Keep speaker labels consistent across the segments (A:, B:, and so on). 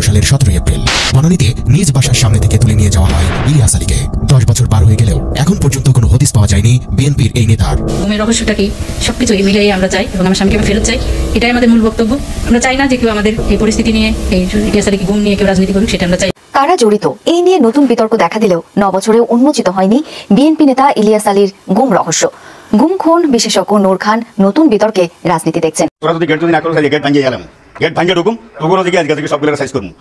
A: সালের 17 এপ্রিল বনানীতে নিজ বাসার সামনে থেকে তুলে নিয়ে যাওয়া হয় ইলিয়াস আলীকে। 10 বছর পার হয়ে গেলেও এখন পর্যন্ত কোনো হদিস পাওয়া যায়নি বিএনপির এই নেতার।
B: গুমের রহস্যটা কি সবকিছু মিলিয়ে আমরা চাই এবং আমার স্বামীকে ফেরত চাই, এটাই আমাদের মূল বক্তব্য। আমরা চাই না যে কেউ আমাদের এই পরিস্থিতি নিয়ে, এই ইলিয়াস আলীকে গুম নিয়ে কেউ রাজনীতি করুক, সেটা আমরা চাই।
C: কারা জড়িত এই নিয়ে নতুন বিতর্ক দেখা দিলেও 9 বছরেও উন্মোচিত হয়নি বিএনপি নেতা ইলিয়াস আলীর গুম রহস্য। গুম খুন বিশেষজ্ঞ নূর খান নতুন বিতর্কে রাজনীতি দেখছেন।
D: তোরা যদি গেট যদি না করো, গেট ভাঙিয়ে গেলাম, গেট ভাঙিয়ে ঢুকুম, তবুও দিকে আজকে সবগুলো সাইজ করবো।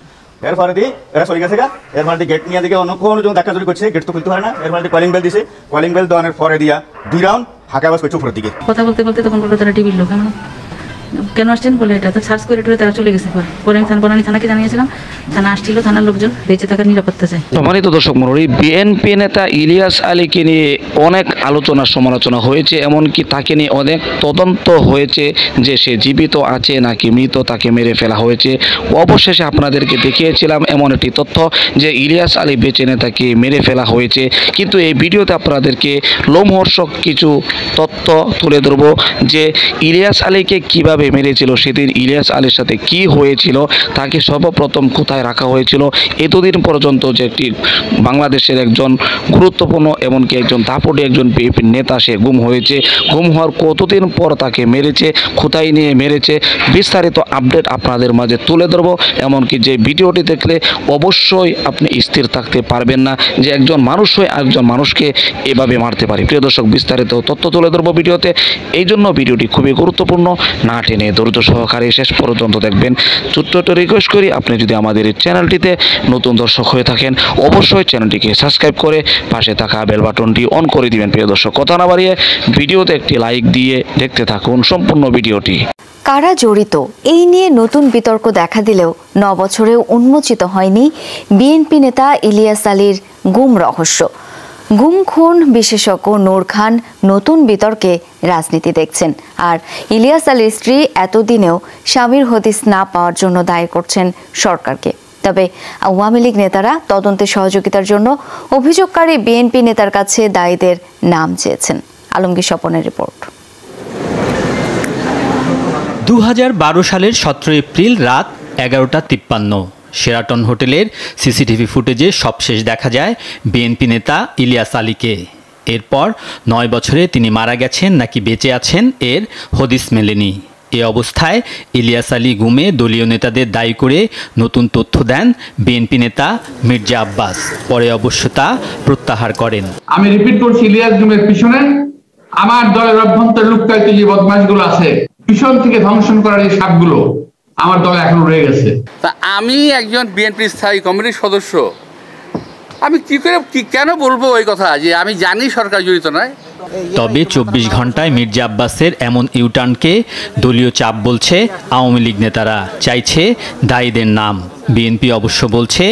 D: এর পরে দিয়ে এরা চলে গেছে, এর মানে গেট নিয়ে দিকে অন্য কোনো জন ধাক্কা চুরি করছে, গেট তো খুলতে হয় না। এর মানে কলিং বেল দিছে, কলিং বেল দেওয়ার পরে দিয়া 2 রাউন্ড হাঁকা বাস করছে উপরের দিকে।
B: কথা বলতে বলতে তখন বললো তারা টিভির লোক, কেন আসছেন বলে এটা তো সার্চ করে তারা চলে গেছে। পরে আমি বনানী থানাকে জানিয়েছিলাম, থানা আসছিল, থানার লোকজন বেঁচে থাকার নিরাপত্তা চাই।
E: সম্মানিত দর্শক মণ্ডলী, বিএনপি নেতা ইলিয়াস আলীকে নিয়ে অনেক আলোচনা সমালোচনা হয়েছে, এমনকি তাকে নিয়ে অনেক তদন্ত হয়েছে যে সে জীবিত আছে নাকি মৃত, তাকে মেরে ফেলা হয়েছে। অবশেষে আপনাদেরকে দেখিয়েছিলাম এমন একটি তথ্য যে ইলিয়াস আলী বেঁচে নেতাকে মেরে ফেলা হয়েছে। কিন্তু এই ভিডিওতে আপনাদেরকে লোমহর্ষক কিছু তথ্য তুলে ধরব যে ইলিয়াস আলীকে কিভাবে মেরেছিল, সেদিন ইলিয়াস আলীর সাথে কি হয়েছিল, তাকে সর্বপ্রথম কোথায় রাখা হয়েছিল, এতদিন পর্যন্ত যে একটি বাংলাদেশের একজন গুরুত্বপূর্ণ এমনকি একজন দাপটে একজন বিএনপি নেতা সে গুম হয়েছে, গুম হওয়ার কতদিন পর তাকে মেরেছে, কোথায় নিয়ে মেরেছে, বিস্তারিত আপডেট আপনাদের মাঝে তুলে ধরব। এমনকি যে ভিডিওটি দেখলে অবশ্যই আপনি স্থির থাকতে পারবেন না যে একজন মানুষ হয়ে একজন মানুষকে এভাবে মারতে পারে। প্রিয় দর্শক, বিস্তারিত তথ্য তুলে ধরব ভিডিওতে, এই জন্য ভিডিওটি খুবই গুরুত্বপূর্ণ, না টেনে ধৈর্য সহকারে শেষ পর্যন্ত দেখবেন। ছোট্ট একটা রিকোয়েস্ট করি, আপনি যদি আমাদের এই চ্যানেলটিতে নতুন দর্শক হয়ে থাকেন অবশ্যই চ্যানেলটিকে সাবস্ক্রাইব করে পাশে থাকা বেল বাটনটি অন করে দিবেন। প্রিয় দর্শক, কথা না বাড়িয়ে ভিডিওতে একটি লাইক দিয়ে দেখতে থাকুন সম্পূর্ণ ভিডিওটি।
C: কারা জড়িত এই নিয়ে নতুন বিতর্ক দেখা দিলেও 9 বছরেও উন্মোচিত হয়নি বিএনপি নেতা ইলিয়াস আলীর গুম রহস্য। গুম খুন বিশেষজ্ঞ নূর খান নতুন বিতর্কে রাজনীতি দেখছেন। আর ইলিয়াস আলীর স্ত্রী এতদিনেও স্বামীর হদিস না পাওয়ার জন্য দায়ী করছেন সরকারকে। তবে আওয়ামী লীগ নেতারা তদন্তে সহযোগিতার জন্য অভিযোগকারী বিএনপি নেতার কাছে দায়ীদের নাম চেয়েছেন। আলমগীর স্বপনের রিপোর্ট।
F: 2012 সালের 17 এপ্রিল রাত 11:53 শেরাটন হোটেলের সিসিটিভি ফুটেজে সবশেষ দেখা যায় বিএনপি নেতা ইলিয়াস আলীকে। এরপর 9 বছরে তিনি মারা গেছেন নাকি বেঁচে আছেন এর হদিস মেলেনি। এ অবস্থায় ইলিয়াস আলী গুমে দলীয় নেতাদের দায়ী করে নতুন তথ্য দেন বিএনপি নেতা মির্জা আব্বাস। পরে অবশ্য তা প্রত্যাহার করেন।
G: আমি রিপিট করছি, ইলিয়াস গুমের পিছনে আমার দলের অভ্যন্তর লুক্কায়িত যে বদমাশগুলো আছে, পিছন থেকে ধ্বংসন করার এই সাপগুলো আমার দলে এখনো রয়ে গেছে।
H: তা আমি একজন বিএনপি স্থায়ী কমিটির সদস্য, আমি কেন বলবো ওই কথা যে আমি জানি সরকার জড়িত নয়।
F: তবে 24 ঘন্টায় মির্জা আব্বাসের এমন ইউটার্নকে দলীয় চাপ বলছে আওয়ামী লীগ নেতারা, চাইছে দায়ীদের নাম। বিএনপি অবশ্য বলছে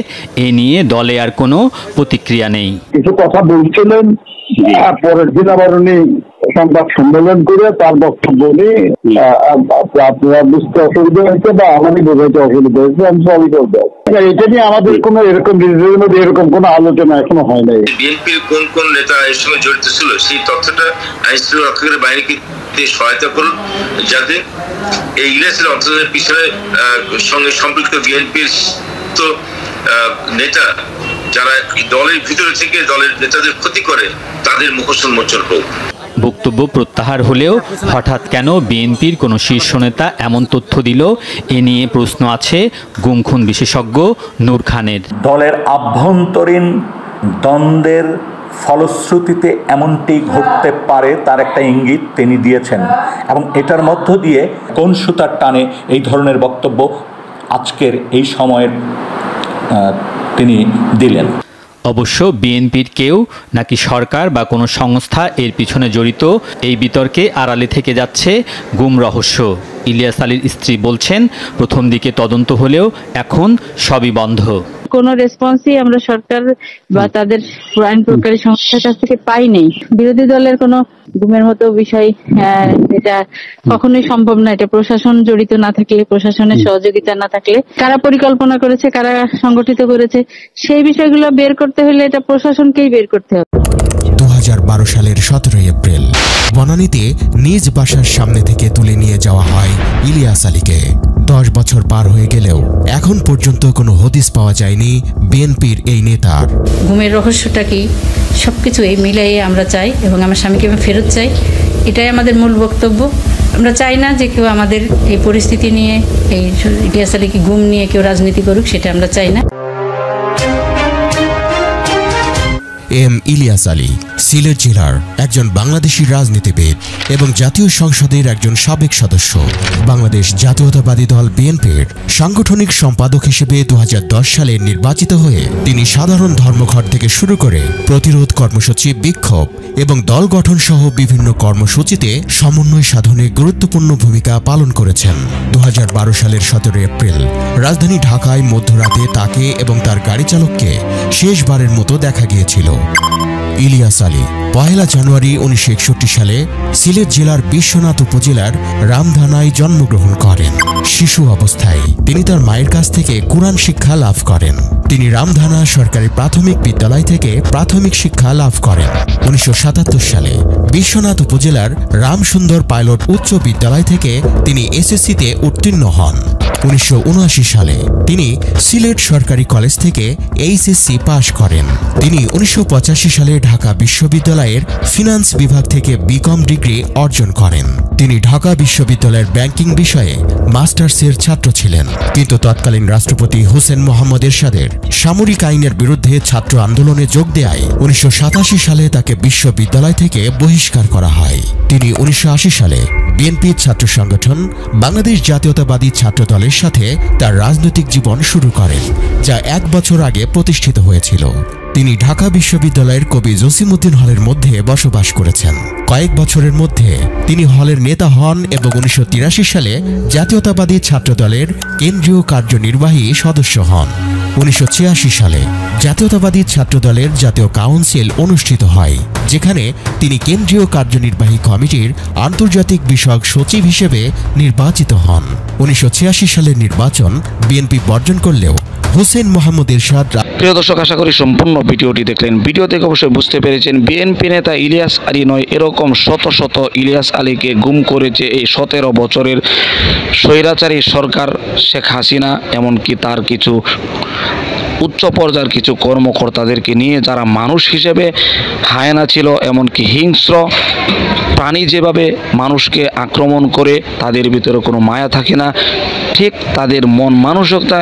F: এ নিয়ে দলে আর কোনো প্রতিক্রিয়া নেই।
I: কিছু কথা বলছিলেন, পরের দিন আবার উনি সংবাদ সম্মেলন করে তার বক্তব্য নিয়ে আপনারা বুঝতে অসুবিধা হয়েছে বা আমাদের বোঝাইতে অসুবিধা হয়েছে, আমি সবই করবো। এটা নিয়ে আমাদের কোনো এরকম নিজেদের মধ্যে এরকম কোনো আলোচনা এখনো হয় নাই।
J: বিএনপির কোন কোন নেতা এর সঙ্গে জড়িত ছিল সেই তথ্যটা আইনশৃঙ্খলা রক্ষাকারী বাহিনীকে সহায়তা করুন, যাতে এই ইলিয়াসের অন্তর্জালের পিছনে সঙ্গে সম্পৃক্ত বিএনপির তো নেতা যারা দলের ভিতরে থেকে দলের নেতাদের ক্ষতি করে তাদের মুখোশ উন্মোচন হোক।
F: বক্তব্য প্রত্যাহার হলেও হঠাৎ কেন বিএনপির কোনো শীর্ষ নেতা এমন তথ্য দিল, এ নিয়ে প্রশ্ন আছে গুম খুন বিশেষজ্ঞ নূর খানের।
K: দলের আভ্যন্তরীণ দ্বন্দ্বের ফলশ্রুতিতে এমনটি ঘটতে পারে তার একটা ইঙ্গিত তিনি দিয়েছেন, এবং এটার মধ্য দিয়ে কোন সুতার টানে এই ধরনের বক্তব্য আজকের এই সময়ের তিনি দিলেন।
F: অবশ্য বিএনপির কেউ নাকি সরকার বা কোনো সংস্থা এর পিছনে জড়িত, এই বিতর্কে আড়ালে থেকে যাচ্ছে গুম রহস্য। ইলিয়াস আলীর স্ত্রী বলছেন প্রথম দিকে তদন্ত হলেও এখন সবই বন্ধ।
B: কোনো রেসপন্সই আমরা সরকার বা তাদের আইন প্রকারী সংস্থার কাছ থেকে পাই নেই। বিরোধী দলের কোনো গুমের মতো বিষয় এটা কখনোই সম্ভব না। এটা প্রশাসন জড়িত না থাকলে, প্রশাসনের সহযোগিতা না থাকলে, কারা পরিকল্পনা করেছে, কারা সংগঠিত করেছে, সেই বিষয়গুলো বের করতে হলে এটা প্রশাসনকেই বের করতে হবে।
A: 2012 সালের 17 এপ্রিল বনানীতে নিজ বাসার সামনে থেকে তুলে নিয়ে যাওয়া হয় ইলিয়াস আলীকে। 10 বছর পার হয়ে গেলেও এখন পর্যন্ত কোনো হদিস পাওয়া যায়নি বিএনপির এই নেতার।
L: ঘুমের রহস্যটা কি, সবকিছু এই মিলাইয়ে আমরা চাই এবং আমার স্বামীকে আমি ফেরত চাই। এটাই আমাদের মূল বক্তব্য। আমরা চাই না যে কেউ আমাদের এই পরিস্থিতি নিয়ে, এই ইলিয়াস আলীকে গুম নিয়ে কেউ রাজনীতি করুক, সেটা আমরা চাই না।
A: এম ইলিয়াস আলী সিলেট জেলার একজন বাংলাদেশি রাজনীতিবিদ এবং জাতীয় সংসদের একজন সাবেক সদস্য। বাংলাদেশ জাতীয়তাবাদী দল বিএনপির সাংগঠনিক সম্পাদক হিসেবে 2010 সালে নির্বাচিত হয়ে তিনি সাধারণ ধর্মঘট থেকে শুরু করে প্রতিরোধ কর্মসূচি, বিক্ষোভ এবং দল গঠন সহ বিভিন্ন কর্মসূচিতে সমন্বয় সাধনে গুরুত্বপূর্ণ ভূমিকা পালন করেছেন। 2012 সালের 17 এপ্রিল রাজধানী ঢাকায় মধ্যরাতে তাকে এবং তার গাড়ি চালককে শেষবারের মতো দেখা গিয়েছিল। ইলিয়াস আলী 1 জানুয়ারি 1961 সালে সিলেট জেলার বিশ্বনাথ উপজেলার রামধানায় জন্মগ্রহণ করেন। শিশু অবস্থায় তিনি তার মায়ের কাছ থেকে কুরআন শিক্ষা লাভ করেন। তিনি রামধানা সরকারি প্রাথমিক বিদ্যালয় থেকে প্রাথমিক শিক্ষা লাভ করেন। 1977 সালে বিশ্বনাথ উপজেলার রামসুন্দর পাইলট উচ্চ বিদ্যালয় থেকে তিনি এসএসসিতে উত্তীর্ণ হন। 1979 সালে তিনি সিলেট সরকারি কলেজ থেকে এইচএসসি পাশ করেন। তিনি 1985 সালে ঢাকা বিশ্ববিদ্যালয়ের ফিনান্স বিভাগ থেকে বিকম ডিগ্রি অর্জন করেন। তিনি ঢাকা বিশ্ববিদ্যালয়ের ব্যাংকিং বিষয়ে মাস্টার্সের ছাত্র ছিলেন, কিন্তু তৎকালীন রাষ্ট্রপতি হোসেন মোহাম্মদ এরশাদের সামরিক আইনের বিরুদ্ধে ছাত্র আন্দোলনে যোগ দেয় 1987 সালে তাকে বিশ্ববিদ্যালয় থেকে বহিষ্কার করা হয়। তিনি 1980 সালে বিএনপির ছাত্র সংগঠন বাংলাদেশ জাতীয়তাবাদী ছাত্র দলের সাথে তার রাজনৈতিক জীবন শুরু করেন, যা 1 বছর আগে প্রতিষ্ঠিত হয়েছিল। তিনি ঢাকা বিশ্ববিদ্যালয়ের কবি জসিমউদ্দিন হলের মধ্যে বসবাস করেছেন। কয়েক বছরের মধ্যে তিনি হলের নেতা হন এবং 1983 সালে জাতীয়তাবাদী ছাত্র দলের কেন্দ্রীয় কার্যনির্বাহী সদস্য হন। 1986 সালে জাতীয়তাবাদী ছাত্র দলের জাতীয় কাউন্সিল অনুষ্ঠিত হয়, যেখানে তিনি কেন্দ্রীয় কার্যনির্বাহী কমিটির আন্তর্জাতিক বিষয়ক সচিব হিসেবে নির্বাচিত হন। 1986 সালের নির্বাচন বিএনপি বর্জন করলেও হোসেন মোহাম্মদ এরশাদ।
E: প্রিয় দর্শক, আশা করি সম্পূর্ণ ভিডিওটি দেখলেন। ভিডিও থেকে অবশ্যই বুঝতে পেরেছেন বিএনপি নেতা ইলিয়াস আলী নয়, এরকম শত শত ইলিয়াস আলীকে গুম করেছে এই 17 বছরের স্বৈরাচারী সরকার শেখ হাসিনা, এমনকি তার কিছু উচ্চ পর্যায়ের কিছু কর্মকর্তাদেরকে নিয়ে, যারা মানুষ হিসেবে হায়না ছিল, এমনকি হিংস্র প্রাণী যেভাবে মানুষকে আক্রমণ করে তাদের ভিতরে কোনো মায়া থাকে না, ঠিক তাদের মন মানসিকতা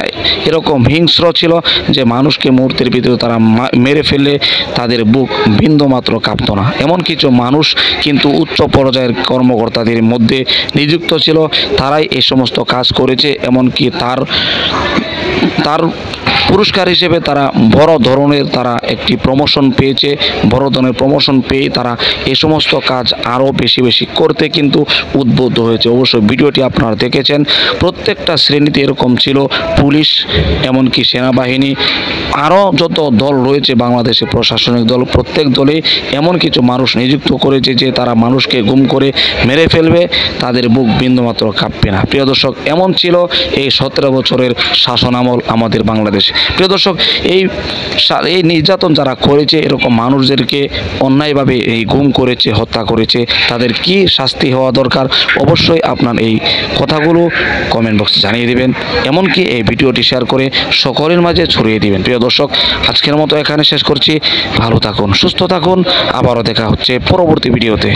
E: এরকম হিংস্র ছিল যে মানুষকে মুহূর্তের ভিতরে তারা মেরে ফেলে তাদের বুক বিন্দুমাত্র কাঁপত না। এমন কিছু মানুষ কিন্তু উচ্চ পর্যায়ের কর্মকর্তাদের মধ্যে নিযুক্ত ছিল, তারাই এই সমস্ত কাজ করেছে। এমনকি তার পুরস্কার হিসেবে তারা বড় ধরনের একটি প্রমোশন পেয়েছে। বড় ধরনের প্রমোশন পেয়ে তারা এই সমস্ত কাজ আরও বেশি বেশি করতে কিন্তু উদ্বুদ্ধ হয়েছে। অবশ্যই ভিডিওটি আপনারা দেখেছেন। প্রত্যেকটা শ্রেণীতে এরকম ছিল, পুলিশ, এমনকি সেনাবাহিনী, আরও যত দল রয়েছে বাংলাদেশে প্রশাসনিক দল, প্রত্যেক দলে এমন কিছু মানুষ নিযুক্ত করেছে যে তারা মানুষকে গুম করে মেরে ফেলবে, তাদের বুক বিন্দুমাত্র কাঁপবে না। প্রিয় দর্শক, এমন ছিল এই 17 বছরের শাসন আমল আমাদের বাংলাদেশে। প্রিয় দর্শক, এই নির্যাতন যারা করেছে, এরকম মানুষদেরকে অন্যায়ভাবে এই গুম করেছে, হত্যা করেছে, তাদের কি শাস্তি হওয়া দরকার, অবশ্যই আপনার এই কথাগুলো কমেন্ট বক্সে জানিয়ে দেবেন, এমনকি এই ভিডিওটি শেয়ার করে সকলের মাঝে ছড়িয়ে দিবেন। প্রিয় দর্শক, আজকের মতো এখানে শেষ করছি। ভালো থাকুন, সুস্থ থাকুন, আবারও দেখা হচ্ছে পরবর্তী ভিডিওতে।